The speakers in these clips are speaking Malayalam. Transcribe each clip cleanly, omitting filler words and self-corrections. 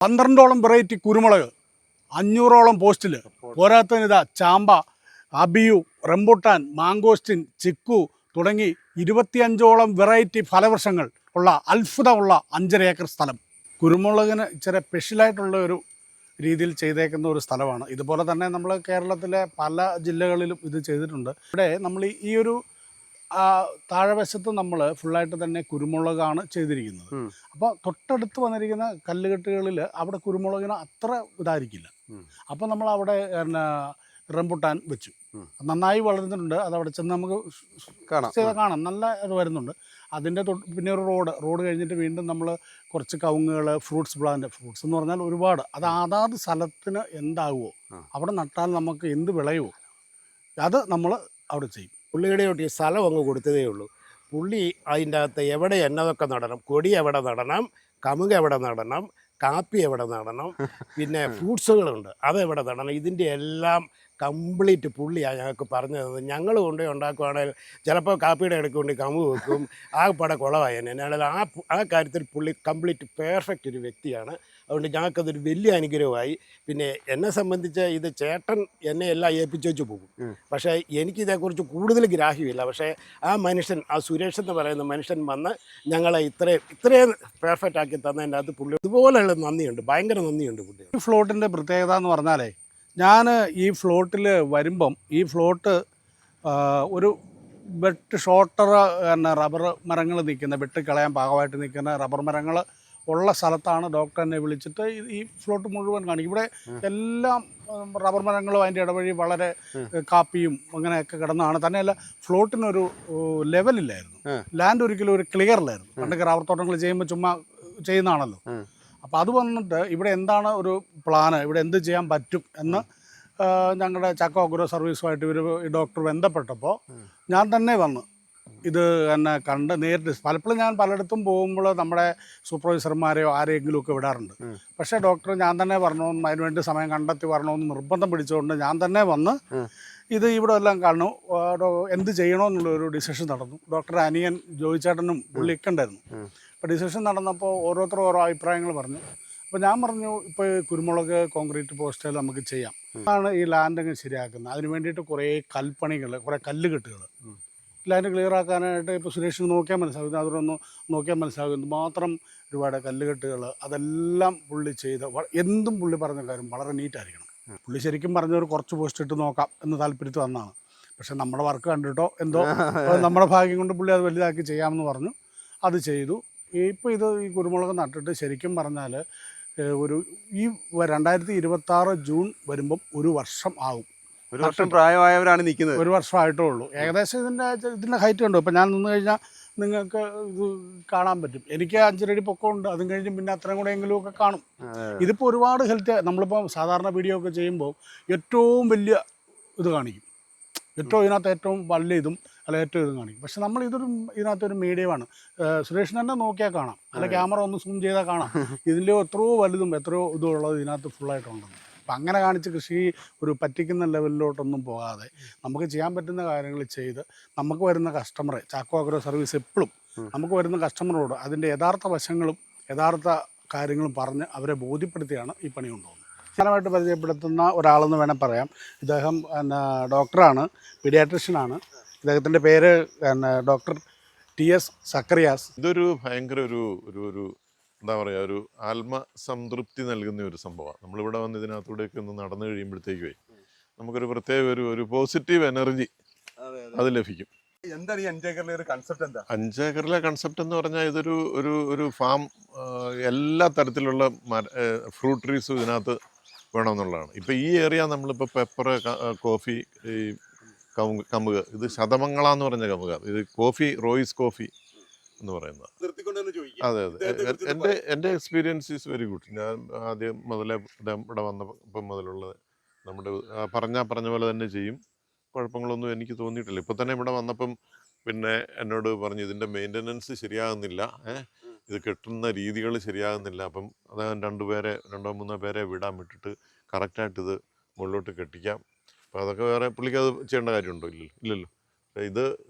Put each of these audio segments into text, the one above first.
12ഓളം വെറൈറ്റി കുരുമുളക്, 500ഓളം പോസ്റ്റിൽ, പോരാത്തതിന് ഇതാ ചാമ്പ, അബിയു, റംബുട്ടാൻ, മാങ്കോസ്റ്റിൻ, ചിക്കു തുടങ്ങി 25ഓളം വെറൈറ്റി ഫലവൃക്ഷങ്ങൾ ഉള്ള അത്ഭുതമുള്ള 5.5 ഏക്കർ സ്ഥലം. കുരുമുളകിന് ഇച്ചിരി സ്പെഷ്യലായിട്ടുള്ള ഒരു രീതിയിൽ ചെയ്തേക്കുന്ന ഒരു സ്ഥലമാണ്. ഇതുപോലെ തന്നെ നമ്മൾ കേരളത്തിലെ പല ജില്ലകളിലും ഇത് ചെയ്തിട്ടുണ്ട്. ഇവിടെ നമ്മൾ ഈ ഒരു താഴെവശത്ത് നമ്മൾ ഫുള്ളായിട്ട് തന്നെ കുരുമുളകാണ് ചെയ്തിരിക്കുന്നത്. അപ്പോൾ തൊട്ടടുത്ത് വന്നിരിക്കുന്ന കല്ലുകെട്ടുകളിൽ അവിടെ കുരുമുളകിന് അത്ര ഇതായിരിക്കില്ല. അപ്പോൾ നമ്മൾ അവിടെ റംബുട്ടാൻ വെച്ചു, നന്നായി വളർന്നിട്ടുണ്ട്. അതവിടെ ചെന്ന് നമുക്ക് കാണാം, നല്ല ഇത് വരുന്നുണ്ട്. അതിൻ്റെ പിന്നെ ഒരു റോഡ് കഴിഞ്ഞിട്ട് വീണ്ടും നമ്മൾ കുറച്ച് കവുങ്ങുകൾ, ഫ്രൂട്ട്സ് ഫ്രൂട്ട്സ് എന്ന് പറഞ്ഞാൽ ഒരുപാട്, അത് അതാത് സ്ഥലത്തിന് എന്താകുമോ അവിടെ നട്ടാൽ നമുക്ക് എന്ത് വിളയുമോ അത് നമ്മൾ അവിടെ ചെയ്യും. പുള്ളിയുടെ ഒട്ടി സ്ഥലം അങ്ങ് കൊടുത്തതേ ഉള്ളൂ. പുള്ളി അതിൻ്റെ അകത്ത് എവിടെ എന്നതൊക്കെ നടണം, കൊടി എവിടെ നടണം, കമുക് എവിടെ നടണം, കാപ്പി എവിടെ നടണം, പിന്നെ ഫ്രൂട്ട്സുകളുണ്ട് അതെവിടെ നടണം, ഇതിൻ്റെ എല്ലാം കംപ്ലീറ്റ് പുള്ളിയാണ് ഞങ്ങൾക്ക് പറഞ്ഞു തന്നത്. ഞങ്ങൾ കൊണ്ടുപോയി ഉണ്ടാക്കുവാണെങ്കിൽ ചിലപ്പോൾ കാപ്പിയുടെ ഇടയ്ക്ക് കൊണ്ട് കമുക് വെക്കും, ആകെപ്പാടെ കുളമായി തന്നെ. എന്നാൽ ആ കാര്യത്തിൽ പുള്ളി കംപ്ലീറ്റ് പെർഫെക്റ്റ് ഒരു വ്യക്തിയാണ്. അതുകൊണ്ട് ഞങ്ങൾക്കതൊരു വലിയ അനുഗ്രഹമായി. പിന്നെ എന്നെ സംബന്ധിച്ച് ഇത് ചേട്ടൻ എന്നെ എല്ലാം ഏൽപ്പിച്ചു വെച്ച് പോകും. പക്ഷേ എനിക്കിതേക്കുറിച്ച് കൂടുതൽ ഗ്രാഹ്യമില്ല. പക്ഷേ ആ മനുഷ്യൻ, ആ സുരേഷ് എന്ന് പറയുന്ന മനുഷ്യൻ വന്ന് ഞങ്ങളെ ഇത്രയും പെർഫെക്റ്റ് ആക്കി തന്നതിൻ്റെ അകത്ത് പുള്ളി ഇതുപോലെയുള്ള നന്ദിയുണ്ട്, ഭയങ്കര നന്ദിയുണ്ട് പുള്ളി. ഈ ഫ്ലോട്ടിൻ്റെ പ്രത്യേകത എന്ന് പറഞ്ഞാലേ, ഞാൻ ഈ ഫ്ലോട്ടിൽ വരുമ്പം ഈ ഫ്ലോട്ട് ഒരു ഷോർട്ടർ റബ്ബർ മരങ്ങൾ നിൽക്കുന്ന, വെട്ടിക്കളയാൻ പാകമായിട്ട് നിൽക്കുന്ന റബ്ബർ മരങ്ങൾ ഉള്ള സ്ഥലത്താണ് ഡോക്ടർ എന്നെ വിളിച്ചിട്ട് ഈ ഫ്ലോട്ട് മുഴുവൻ കാണിക്കും. ഇവിടെ എല്ലാം റബ്ബർ മരങ്ങളും അതിൻ്റെ ഇടവഴി വളരെ കാപ്പിയും അങ്ങനെയൊക്കെ കിടന്നതാണ്. തന്നെയല്ല, ഫ്ലോട്ടിനൊരു ലെവലില്ലായിരുന്നു, ലാൻഡ് ഒരിക്കലും ഒരു ക്ലിയറിലായിരുന്നു. പണ്ടൊക്കെ റബ്ബർ തോട്ടങ്ങൾ ചെയ്യുമ്പോൾ ചുമ്മാ ചെയ്യുന്നതാണല്ലോ. അപ്പോൾ അത് വന്നിട്ട് ഇവിടെ എന്താണ് ഒരു പ്ലാന്, ഇവിടെ എന്ത് ചെയ്യാൻ പറ്റും എന്ന് ഞങ്ങളുടെ ചാക്കോ അഗ്രോ സർവീസുമായിട്ട് ഇവർ ഈ ഡോക്ടർ ബന്ധപ്പെട്ടപ്പോൾ ഞാൻ തന്നെ വന്ന് ഇത് എന്നെ കണ്ട് നേരിട്ട്, പലപ്പോഴും ഞാൻ പലയിടത്തും പോകുമ്പോൾ നമ്മുടെ സൂപ്പർവൈസർമാരെയോ ആരെങ്കിലുമൊക്കെ വിടാറുണ്ട്. പക്ഷേ ഡോക്ടർ ഞാൻ തന്നെ വരണമെന്ന്, അതിനുവേണ്ടി സമയം കണ്ടെത്തി വരണമെന്ന് നിർബന്ധം പിടിച്ചുകൊണ്ട് ഞാൻ തന്നെ വന്ന് ഇത് ഇവിടെ എല്ലാം കാണുന്നു, എന്ത് ചെയ്യണമെന്നുള്ളൊരു ഡിസിഷൻ നടന്നു. ഡോക്ടർ അനിയൻ ജോയിച്ചേട്ടനും പുള്ളിയൊക്കെ ഉണ്ടായിരുന്നു. അപ്പോൾ ഡിസിഷൻ നടന്നപ്പോൾ ഓരോരുത്തരും ഓരോ അഭിപ്രായങ്ങൾ പറഞ്ഞു. അപ്പോൾ ഞാൻ പറഞ്ഞു, ഇപ്പോൾ കുരുമുളക് കോൺക്രീറ്റ് പോസ്റ്റുകൾ നമുക്ക് ചെയ്യാം. അതാണ് ഈ ലാൻഡ് ശരിയാക്കുന്നത്. അതിന് വേണ്ടിയിട്ട് കുറേ കൽപ്പണികൾ, കുറേ കല്ലുകെട്ടുകൾ ലാൻഡ് ക്ലിയർ ആക്കാനായിട്ട് ഇപ്പോൾ സുരേഷിന് നോക്കിയാൽ മനസ്സിലാകും, അതിലൊന്ന് നോക്കിയാൽ മനസ്സിലാകും മാത്രം ഒരുപാട് കല്ലുകെട്ടുകൾ അതെല്ലാം പുള്ളി ചെയ്ത്, എന്തും പുള്ളി പറഞ്ഞ കാര്യം വളരെ നീറ്റായിരിക്കണം. പുള്ളി ശരിക്കും പറഞ്ഞൊരു കുറച്ച് പോസ്റ്റ് ഇട്ട് നോക്കാം എന്ന് താല്പര്യത്തിൽ വന്നതാണ്. പക്ഷെ നമ്മുടെ വർക്ക് കണ്ടിട്ടോ എന്തോ നമ്മുടെ ഭാഗ്യം കൊണ്ട് പുള്ളി അത് വലുതാക്കി ചെയ്യാമെന്ന് പറഞ്ഞു, അത് ചെയ്തു. ഇപ്പോൾ ഈ കുരുമുളക് നട്ടിട്ട് ശരിക്കും പറഞ്ഞാൽ ഈ 2026 ജൂൺ വരുമ്പം 1 വർഷം ആകും. 1 വർഷം പ്രായമായവരാണ് നിൽക്കുന്നത്. 1 വർഷമായിട്ടേ ഉള്ളൂ. ഏകദേശം ഇതിൻ്റെ ഹൈറ്റ് കണ്ടു. ഇപ്പം ഞാൻ നിന്ന് കഴിഞ്ഞാൽ നിങ്ങൾക്ക് ഇത് കാണാൻ പറ്റും. എനിക്ക് 5 അടി പൊക്കമുണ്ട്, അതും കഴിഞ്ഞ് പിന്നെ അത്രയും കൂടെ എങ്കിലും ഒക്കെ കാണും. ഇതിപ്പോൾ ഒരുപാട് ഹെൽത്ത്, നമ്മളിപ്പോൾ സാധാരണ വീഡിയോ ഒക്കെ ചെയ്യുമ്പോൾ ഏറ്റവും വലിയ ഇത് കാണിക്കും, ഇതിനകത്ത് ഏറ്റവും വലിയ ഇതും അല്ല ഏറ്റവും ഇതും കാണിക്കും. പക്ഷെ നമ്മൾ ഇതിനകത്തൊരു മീഡിയമാണ്. സുരേഷിന് തന്നെ നോക്കിയാൽ കാണാം, അല്ല ക്യാമറ ഒന്ന് സൂം ചെയ്താൽ കാണാം ഇതിൻ്റെ എത്രയോ വലുതും എത്രയോ ഇതുള്ളത് ഇതിനകത്ത് ഫുള്ളായിട്ടുണ്ടെന്ന്. അപ്പം അങ്ങനെ കാണിച്ച് കൃഷി ഒരു പറ്റിക്കുന്ന ലെവലിലോട്ടൊന്നും പോകാതെ നമുക്ക് ചെയ്യാൻ പറ്റുന്ന കാര്യങ്ങൾ ചെയ്ത് നമുക്ക് വരുന്ന കസ്റ്റമറെ, ചാക്കോ അഗ്രോ സർവീസ് എപ്പോഴും നമുക്ക് വരുന്ന കസ്റ്റമറോട് അതിൻ്റെ യഥാർത്ഥ വശങ്ങളും യഥാർത്ഥ കാര്യങ്ങളും പറഞ്ഞ് അവരെ ബോധ്യപ്പെടുത്തിയാണ് ഈ പണി കൊണ്ടുപോകുന്നത്. പ്രധാനമായിട്ട് പരിചയപ്പെടുത്തുന്ന ഒരാളെന്ന് വേണേൽ പറയാം. ഇദ്ദേഹം ഡോക്ടറാണ്, പീഡിയാട്രിഷ്യനാണ്. ഇദ്ദേഹത്തിൻ്റെ പേര് ഡോക്ടർ TS സക്കറിയാസ്. ഇതൊരു ഭയങ്കര ഒരു എന്താ പറയുക, ഒരു ആത്മസംതൃപ്തി നൽകുന്ന ഒരു സംഭവമാണ്. നമ്മളിവിടെ വന്ന് ഇതിനകത്തൂടെയൊക്കെ ഒന്ന് നടന്നു കഴിയുമ്പോഴത്തേക്കുവേ നമുക്കൊരു പ്രത്യേക ഒരു പോസിറ്റീവ് എനർജി അത് ലഭിക്കും. എന്താണ് ഈ 5 ഏക്കറിലെ ഒരു കൺസെപ്റ്റ്? എന്താ 5 ഏക്കറിലെ കൺസെപ്റ്റ് എന്ന് പറഞ്ഞാൽ ഇതൊരു ഒരു ഫാം, എല്ലാ തരത്തിലുള്ള ഫ്രൂട്ട് ട്രീസും ഇതിനകത്ത് വേണമെന്നുള്ളതാണ്. ഇപ്പോൾ ഈ ഏരിയ നമ്മളിപ്പോൾ പെപ്പർ, കോഫി, ഈ കമുക്, ഇത് ശതമംഗളാന്ന് പറഞ്ഞ കമുക, ഇത് കോഫി, റോയിസ് കോഫി എന്ന് പറയുന്നത്. അതെ അതെ, എൻ്റെ എക്സ്പീരിയൻസ് ഈസ് വെരി ഗുഡ്. ഞാൻ ആദ്യം മുതലേ ഇവിടെ വന്നപ്പം മുതലുള്ളത് നമ്മുടെ പറഞ്ഞ പോലെ തന്നെ ചെയ്യും. കുഴപ്പങ്ങളൊന്നും എനിക്ക് തോന്നിയിട്ടില്ല. ഇപ്പോൾ തന്നെ ഇവിടെ വന്നപ്പം പിന്നെ എന്നോട് പറഞ്ഞു ഇതിൻ്റെ മെയിൻ്റനൻസ് ശരിയാകുന്നില്ല, ഇത് കെട്ടുന്ന രീതികൾ ശരിയാകുന്നില്ല. അപ്പം അദ്ദേഹം 2-3 പേരെ വിടാൻ വിട്ടിട്ട് കറക്റ്റായിട്ട് ഇത് മുകളിലോട്ട് കെട്ടിക്കാം. അപ്പോൾ അതൊക്കെ വേറെ പുള്ളിക്ക് അത് ചെയ്യേണ്ട കാര്യമുണ്ടോ? ഇല്ലല്ലോ. ഇത്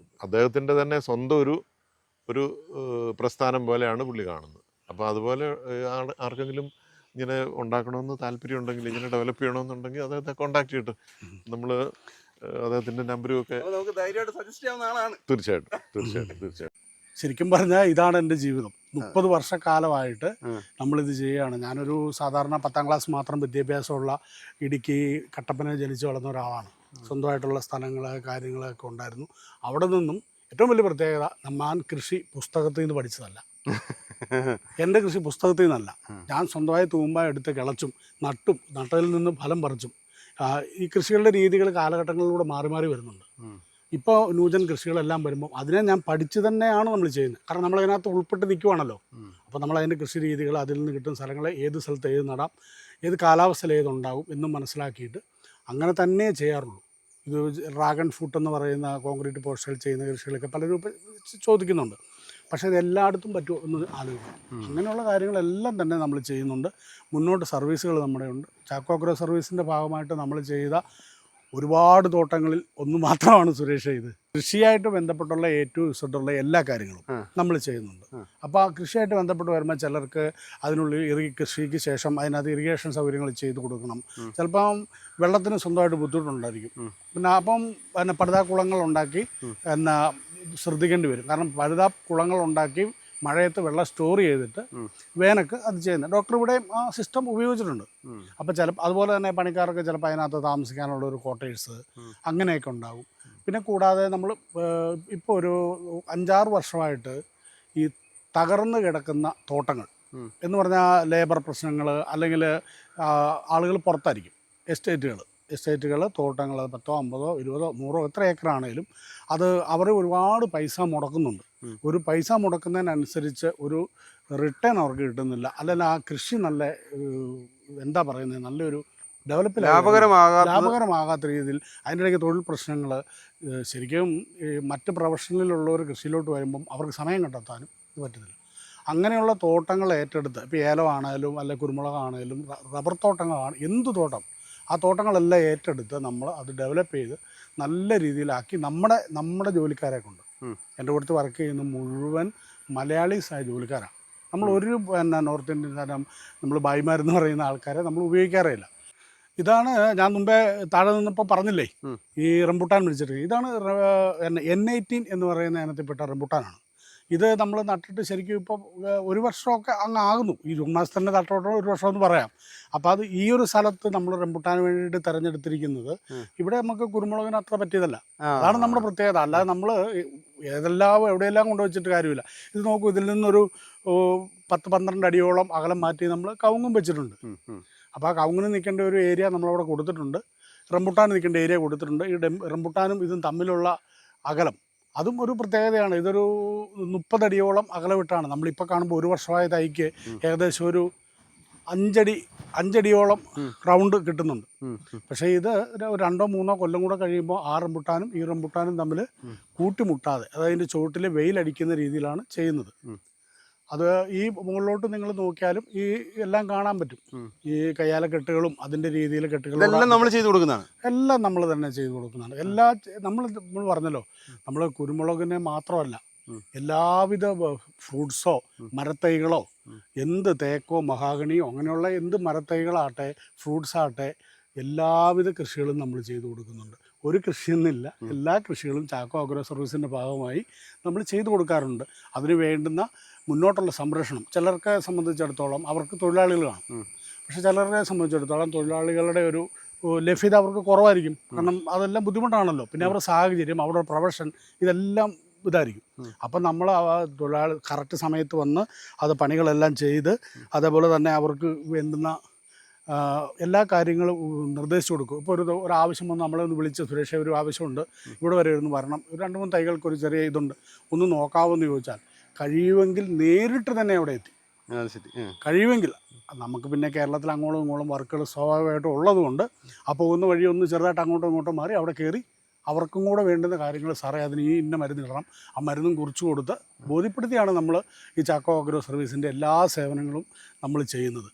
അദ്ദേഹത്തിൻ്റെ തന്നെ സ്വന്തം ഒരു പ്രസ്ഥാനം പോലെയാണ് പുള്ളി കാണുന്നത്. അപ്പോൾ അതുപോലെ ആർക്കെങ്കിലും ഇങ്ങനെ ഉണ്ടാക്കണമെന്ന് താല്പര്യമുണ്ടെങ്കിൽ, ഇങ്ങനെ ഡെവലപ്പ് ചെയ്യണമെന്നുണ്ടെങ്കിൽ അദ്ദേഹത്തെ കോൺടാക്ട് ചെയ്തിട്ട് നമ്മൾ അദ്ദേഹത്തിൻ്റെ നമ്പരും ഒക്കെ അപ്പോൾ നമുക്ക് ധൈര്യമായിട്ട് സജസ്റ്റ് ചെയ്യാവുന്ന ആളാണ്. തീർച്ചയായിട്ടും. ശരിക്കും പറഞ്ഞാൽ ഇതാണ് എൻ്റെ ജീവിതം. 30 വർഷക്കാലമായിട്ട് നമ്മളിത് ചെയ്യുകയാണ്. ഞാനൊരു സാധാരണ 10ാം ക്ലാസ് മാത്രം വിദ്യാഭ്യാസമുള്ള ഇടുക്കി കട്ടപ്പനയിൽ ജനിച്ചു വളർന്ന ഒരാളാണ്. സ്വന്തമായിട്ടുള്ള സ്ഥലങ്ങൾ കാര്യങ്ങളൊക്കെ ഉണ്ടായിരുന്നു. അവിടെ നിന്നും ഏറ്റവും വലിയ പ്രത്യേകത, ഞാൻ കൃഷി പുസ്തകത്തിൽ നിന്ന് പഠിച്ചതല്ല. എൻ്റെ കൃഷി പുസ്തകത്തിൽ നിന്നല്ല. ഞാൻ സ്വന്തമായി തൂമ്പ എടുത്ത് കിളച്ചും നട്ടതിൽ നിന്ന് ഫലം പറിച്ചും. ഈ കൃഷികളുടെ രീതികൾ കാലഘട്ടങ്ങളിലൂടെ മാറി മാറി വരുന്നുണ്ട്. ഇപ്പോൾ ന്യൂജൻ കൃഷികളെല്ലാം വരുമ്പോൾ അതിനെ ഞാൻ പഠിച്ച് തന്നെയാണ് നമ്മൾ ചെയ്യുന്നത്. കാരണം നമ്മളതിനകത്ത് ഉൾപ്പെട്ട് നിൽക്കുവാണല്ലോ. അപ്പോൾ നമ്മളതിൻ്റെ കൃഷി രീതികൾ, അതിൽ നിന്ന് കിട്ടുന്ന സ്ഥലങ്ങളെ ഏത് സ്ഥലത്ത് ഏത് നടാം, ഏത് കാലാവസ്ഥയിൽ ഏതുണ്ടാകും എന്നും മനസ്സിലാക്കിയിട്ട് അങ്ങനെ തന്നെ ചെയ്യാറുള്ളൂ. ഇത് ഡ്രാഗൺ ഫ്രൂട്ട് എന്ന് പറയുന്ന കോൺക്രീറ്റ് പോസ്റ്റുകൾ ചെയ്യുന്ന കൃഷികളൊക്കെ പലരും ചോദിക്കുന്നുണ്ട്. പക്ഷേ ഇത് എല്ലായിടത്തും പറ്റുമോ എന്ന് ആലോചിക്കും. അങ്ങനെയുള്ള കാര്യങ്ങളെല്ലാം തന്നെ നമ്മൾ ചെയ്യുന്നുണ്ട്. മുന്നോട്ട് സർവീസുകൾ നമ്മുടെ ഉണ്ട്. ചാക്കോ അഗ്രോ സർവീസിൻ്റെ ഭാഗമായിട്ട് നമ്മൾ ചെയ്ത ഒരുപാട് തോട്ടങ്ങളിൽ ഒന്ന് മാത്രമാണ് സുരേഷ് ഇത്. കൃഷിയായിട്ട് ബന്ധപ്പെട്ടുള്ള A to Z ഉള്ള എല്ലാ കാര്യങ്ങളും നമ്മൾ ചെയ്യുന്നുണ്ട്. അപ്പോൾ ആ കൃഷിയായിട്ട് ബന്ധപ്പെട്ട് വരുമ്പോൾ ചിലർക്ക് അതിനുള്ളിൽ കൃഷിക്ക് ശേഷം അതിനകത്ത് ഇറിഗേഷൻ സൗകര്യങ്ങൾ ചെയ്ത് കൊടുക്കണം. ചിലപ്പം വെള്ളത്തിന് സ്വന്തമായിട്ട് ബുദ്ധിമുട്ടുണ്ടായിരിക്കും. പിന്നെ പടുതാക്കുളങ്ങൾ ഉണ്ടാക്കി ശ്രദ്ധിക്കേണ്ടി വരും. കാരണം പടുതാക്കുളങ്ങൾ ഉണ്ടാക്കി മഴയത്ത് വെള്ളം സ്റ്റോർ ചെയ്തിട്ട് വേനക്ക് അത് ചെയ്യുന്നത്. ഡോക്ടർ ഇവിടെ ആ സിസ്റ്റം ഉപയോഗിച്ചിട്ടുണ്ട്. അപ്പോൾ അതുപോലെ തന്നെ പണിക്കാർക്ക് ചിലപ്പോൾ അതിനകത്ത് താമസിക്കാനുള്ള ഒരു ക്വാർട്ടേഴ്സ് അങ്ങനെയൊക്കെ ഉണ്ടാകും. പിന്നെ കൂടാതെ നമ്മൾ ഇപ്പോൾ ഒരു 5-6 വർഷമായിട്ട് ഈ തകർന്ന് കിടക്കുന്ന തോട്ടങ്ങൾ എന്ന് പറഞ്ഞാൽ ലേബർ പ്രശ്നങ്ങൾ, അല്ലെങ്കിൽ ആളുകൾ പുറത്തായിരിക്കും, എസ്റ്റേറ്റുകൾ തോട്ടങ്ങൾ 10, 50, 20, 100 എത്ര ഏക്കറാണേലും അത് അവർ ഒരുപാട് പൈസ മുടക്കുന്നുണ്ട്. ഒരു പൈസ മുടക്കുന്നതിനനുസരിച്ച് ഒരു റിട്ടേൺ അവർക്ക് കിട്ടുന്നില്ല. അല്ലെങ്കിൽ ആ കൃഷി നല്ല എന്താ പറയുന്നത്, നല്ലൊരു ഡെവലപ്പ് ലാഭകരമാകാത്ത രീതിയിൽ അതിൻ്റെ ഇടയ്ക്ക് തൊഴിൽ പ്രശ്നങ്ങൾ. ശരിക്കും മറ്റ് പ്രൊഫഷണലിലുള്ളവർ കൃഷിയിലോട്ട് വരുമ്പം അവർക്ക് സമയം കണ്ടെത്താനും ഇത് പറ്റുന്നില്ല. അങ്ങനെയുള്ള തോട്ടങ്ങൾ ഏറ്റെടുത്ത്, ഇപ്പോൾ ഏലമാണേലും അല്ലെങ്കിൽ കുരുമുളകാണേലും റബ്ബർ തോട്ടങ്ങളാണ്, എന്ത് തോട്ടം, ആ തോട്ടങ്ങളെല്ലാം ഏറ്റെടുത്ത് നമ്മൾ അത് ഡെവലപ്പ് ചെയ്ത് നല്ല രീതിയിലാക്കി നമ്മുടെ ജോലിക്കാരെ കൊണ്ട്, എൻ്റെ അടുത്ത് വർക്ക് ചെയ്യുന്ന മുഴുവൻ മലയാളീസായ ജോലിക്കാരാണ്. നമ്മൾ ഒരു നോർത്ത് ഇന്ത്യൻ തരം നമ്മൾ ഭായിമാരെന്ന് പറയുന്ന ആൾക്കാരെ നമ്മൾ ഉപയോഗിക്കാറേ ഇല്ല. ഇതാണ് ഞാൻ മുമ്പേ താഴെ നിന്നിപ്പോൾ പറഞ്ഞില്ലേ, ഈ റംബുട്ടാൻ പിടിച്ചിട്ട്, ഇതാണ് N18 എന്ന് പറയുന്ന ഇനത്തിൽപ്പെട്ട റംബുട്ടാനാണ്. ഇത് നമ്മൾ നട്ടിട്ട് ശരിക്കും ഇപ്പോൾ 1 വർഷമൊക്കെ അങ്ങ് ആകുന്നു. ഈ ജൂൺ മാസത്തിൻ്റെ നട്ടോട്ട് 1 വർഷമെന്ന് പറയാം. അപ്പോൾ അത് ഈ ഒരു സ്ഥലത്ത് നമ്മൾ റംബുട്ടാന് വേണ്ടിയിട്ട് തിരഞ്ഞെടുത്തിരിക്കുന്നത് ഇവിടെ നമുക്ക് കുരുമുളകിന് അത്ര പറ്റിയതല്ല. അതാണ് നമ്മുടെ പ്രത്യേകത. അല്ലാതെ നമ്മൾ എവിടെയെല്ലാം കൊണ്ടുവച്ചിട്ട് കാര്യമില്ല. ഇത് നോക്കൂ, ഇതിൽ നിന്നൊരു 10-12 അടിയോളം അകലം മാറ്റി നമ്മൾ കവുങ്ങും വെച്ചിട്ടുണ്ട്. അപ്പോൾ ആ കവുങ്ങിന് നിൽക്കേണ്ട ഒരു ഏരിയ നമ്മളവിടെ കൊടുത്തിട്ടുണ്ട്, റംബുട്ടാൻ നിൽക്കേണ്ട ഏരിയ കൊടുത്തിട്ടുണ്ട്. ഈ റംബുട്ടാനും ഇതും തമ്മിലുള്ള അകലം അതും ഒരു പ്രത്യേകതയാണ്. ഇതൊരു 30 അടിയോളം അകലവിട്ടാണ്. നമ്മളിപ്പോൾ കാണുമ്പോൾ 1 വർഷമായ തൈക്ക് ഏകദേശം ഒരു 5 അടിയോളം റൗണ്ട് കിട്ടുന്നുണ്ട്. പക്ഷേ ഇത് 2-3 കൊല്ലം കൂടെ കഴിയുമ്പോൾ ആ റംബുട്ടാനും ഈ റംബുട്ടാനും തമ്മിൽ കൂട്ടിമുട്ടാതെ, അതായത് ചുവട്ടിൽ വെയിലടിക്കുന്ന രീതിയിലാണ് ചെയ്യുന്നത്. അത് ഈ മുകളിലോട്ട് നിങ്ങൾ നോക്കിയാലും ഈ എല്ലാം കാണാൻ പറ്റും. ഈ കയ്യാലക്കെട്ടുകളും അതിൻ്റെ രീതിയിൽ കെട്ടുകളും എല്ലാം നമ്മൾ ചെയ്ത് കൊടുക്കുന്നതാണ്. എല്ലാം നമ്മൾ തന്നെ ചെയ്തു കൊടുക്കുന്നതാണ്. നമ്മൾ പറഞ്ഞല്ലോ, നമ്മൾ കുരുമുളകിനെ മാത്രമല്ല, എല്ലാവിധ ഫ്രൂട്ട്സോ മരത്തൈകളോ, എന്ത് തേക്കോ മഹാഗണിയോ അങ്ങനെയുള്ള എന്ത് മരത്തൈകളാട്ടെ ഫ്രൂട്ട്സ് ആട്ടെ എല്ലാവിധ കൃഷികളും നമ്മൾ ചെയ്തു കൊടുക്കുന്നുണ്ട്. ഒരു കൃഷിയെന്നില്ല, എല്ലാ കൃഷികളും ചാക്കോ അഗ്രോ സർവീസിൻ്റെ ഭാഗമായി നമ്മൾ ചെയ്തു കൊടുക്കാറുണ്ട്. അതിന് വേണ്ടുന്ന മുന്നോട്ടുള്ള സംരക്ഷണം ചിലർക്ക് സംബന്ധിച്ചിടത്തോളം അവർക്ക് തൊഴിലാളികളാണ്. പക്ഷേ ചിലരെ സംബന്ധിച്ചിടത്തോളം തൊഴിലാളികളുടെ ഒരു ലഭ്യത അവർക്ക് കുറവായിരിക്കും. കാരണം അതെല്ലാം ബുദ്ധിമുട്ടാണല്ലോ. പിന്നെ അവരുടെ സാഹചര്യം, അവരുടെ പ്രൊഫഷൻ ഇതെല്ലാം ഇതായിരിക്കും. അപ്പം നമ്മൾ തൊഴിലാളി കറക്റ്റ് സമയത്ത് വന്ന് അത് പണികളെല്ലാം ചെയ്ത് അതേപോലെ തന്നെ അവർക്ക് വേണ്ടുന്ന എല്ലാ കാര്യങ്ങളും നിർദ്ദേശിച്ചു കൊടുക്കും. ഇപ്പോൾ ഒരു ആവശ്യം വന്ന് നമ്മളെ ഒന്ന് വിളിച്ച്, സുരേഷ ഒരു ആവശ്യമുണ്ട്, ഇവിടെ വരെ ഒന്ന് വരണം, 2-3 തൈകൾക്കൊരു ചെറിയ ഇതുണ്ട്, ഒന്ന് നോക്കാമെന്ന് ചോദിച്ചാൽ കഴിയുമെങ്കിൽ നേരിട്ട് തന്നെ അവിടെ എത്തി. കഴിയുമെങ്കിൽ നമുക്ക് പിന്നെ കേരളത്തിൽ അങ്ങോട്ടും ഇങ്ങോട്ടും വർക്കുകൾ സ്വാഭാവികമായിട്ടും ഉള്ളതുകൊണ്ട് ആ പോകുന്ന വഴി ഒന്ന് ചെറുതായിട്ട് അങ്ങോട്ടും ഇങ്ങോട്ടും മാറി അവിടെ കയറി അവർക്കും കൂടെ വേണ്ടുന്ന കാര്യങ്ങൾ, സാറേ അതിന് ഈ ഇന്ന മരുന്നിടണം, ആ മരുന്നും കുറിച്ച് കൊടുത്ത് ബോധ്യപ്പെടുത്തിയാണ് നമ്മൾ ഈ ചാക്കോ അഗ്രോ സർവീസിൻ്റെ എല്ലാ സേവനങ്ങളും നമ്മൾ ചെയ്യുന്നത്.